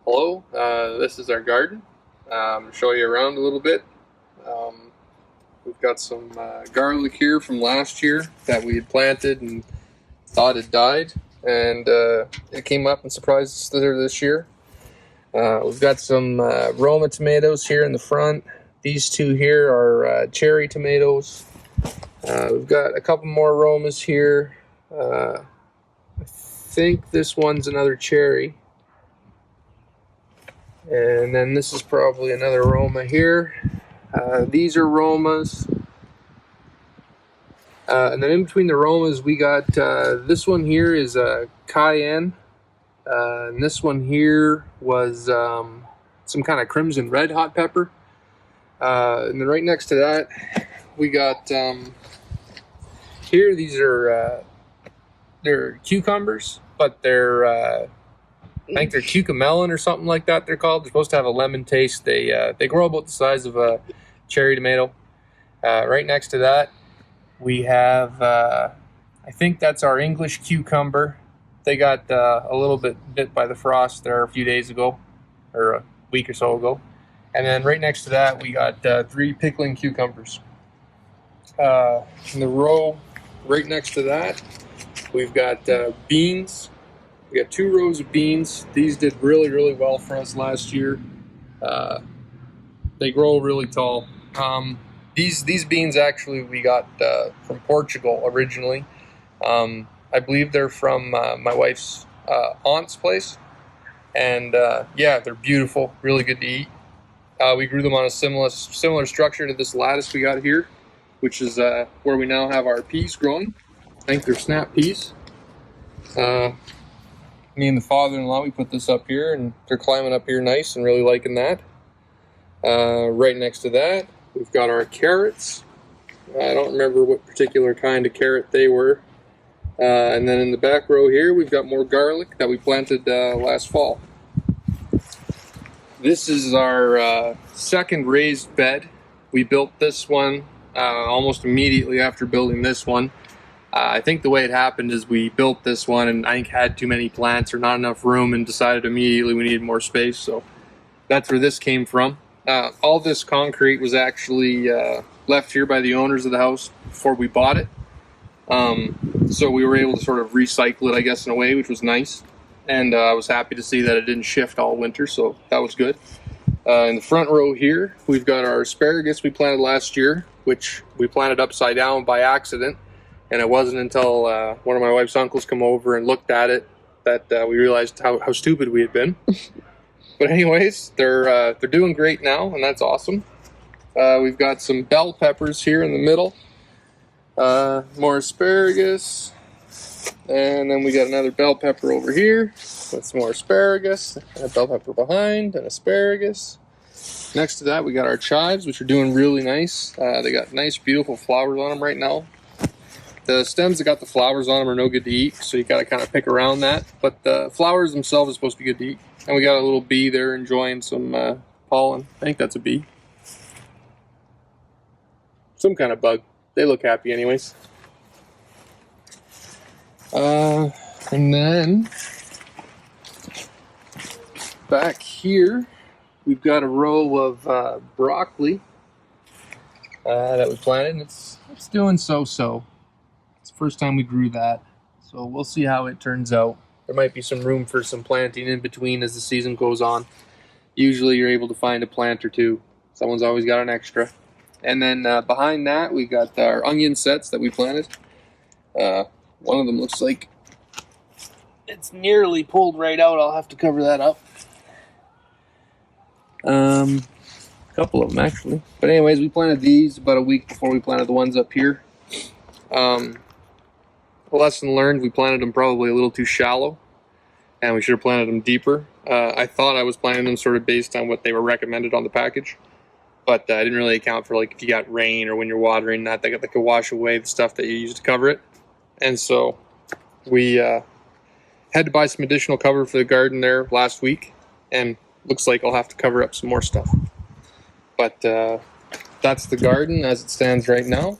Hello, this is our garden. Show you around a little bit. We've got some garlic here from last year that we had planted and thought had died, and it came up and surprised us this year. We've got some Roma tomatoes here in the front. These two here are cherry tomatoes. We've got a couple more Romas here. I think this one's another cherry. And then this is probably another Roma here. These are Romas. And then in between the Romas, we got this one here is a cayenne. And this one here was some kind of crimson red hot pepper. And then right next to that, we got here, these are they're cucumbers, but they're I think they're cucamelon or something like that they're called. They're supposed to have a lemon taste. They grow about the size of a cherry tomato. Right next to that, we have, I think that's our English cucumber. They got a little bit bit by the frost there a few days ago, or a week or so ago. And then right next to that, we got 3 pickling cucumbers. In the row right next to that, we've got beans. We got 2 rows of beans. These did really, really well for us last year. They grow really tall. These beans actually we got from Portugal originally. I believe they're from my wife's aunt's place. And yeah, they're beautiful, really good to eat. We grew them on a similar structure to this lattice we got here, which is where we now have our peas growing. I think they're snap peas. Me and the father-in-law, we put this up here, and they're climbing up here nice and really liking that. Right next to that, we've got our carrots. I don't remember what particular kind of carrot they were. And then in the back row here, we've got more garlic that we planted last fall. This is our second raised bed. We built this one almost immediately after building this one. I think the way it happened is we built this one and I think had too many plants or not enough room and decided immediately we needed more space. So that's where this came from. All this concrete was actually left here by the owners of the house before we bought it. So we were able to sort of recycle it, I guess, in a way, which was nice. And I was happy to see that it didn't shift all winter, so that was good. In the front row here, we've got our asparagus we planted last year, which we planted upside down by accident. And it wasn't until one of my wife's uncles come over and looked at it that we realized how stupid we had been. But anyways, they're doing great now, and that's awesome. We've got some bell peppers here in the middle. More asparagus. And then we got another bell pepper over here with some more asparagus. And a bell pepper behind, and asparagus. Next to that, we got our chives, which are doing really nice. They got nice, beautiful flowers on them right now. The stems that got the flowers on them are no good to eat, so you got to kind of pick around that. But the flowers themselves are supposed to be good to eat. And we got a little bee there enjoying some pollen. I think that's a bee. Some kind of bug. They look happy anyways. And then back here, we've got a row of broccoli that we planted. And it's doing so-so. First time we grew that, so we'll see how it turns out. There might be some room for some planting in between as the season goes on. Usually you're able to find a plant or two. Someone's always got an extra. And then behind that we got our onion sets that we planted. One of them looks like it's nearly pulled right out. I'll have to cover that up. A couple of them actually. But anyways, we planted these about a week before we planted the ones up here. Lesson learned, we planted them probably a little too shallow, and we should have planted them deeper. I thought I was planting them sort of based on what they were recommended on the package, but I didn't really account for like if you got rain or when you're watering that, they could wash away the stuff that you used to cover it. And so we had to buy some additional cover for the garden there last week, and looks like I'll have to cover up some more stuff. But that's the garden as it stands right now.